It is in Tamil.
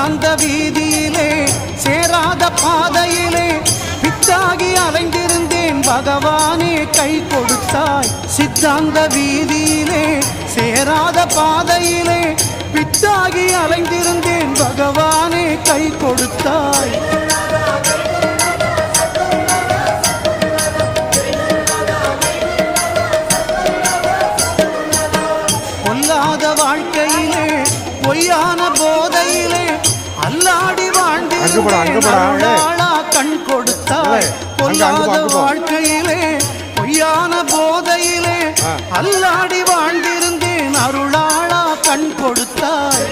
சித்தாந்த வீதியிலே சேராத பாதையிலே பித்தாகி அலைந்திருந்தேன் பகவானே கை கொடுத்தாய். சித்தாந்த வீதியிலே சேராத பாதையிலே பித்தாகி அலைந்திருந்தேன் பகவானே கை கொடுத்தாய். பொல்லாத வாழ்க்கையிலே பொய்யான போதையிலே அல்லாடி வாழ்ந்திருந்தேன் கண் கொடுத்தாய். பொல்லாத வாழ்க்கையிலே பொய்யான போதையிலே அல்லாடி வாழ்ந்திருந்தேன் அருளாளா கண் கொடுத்தாய்.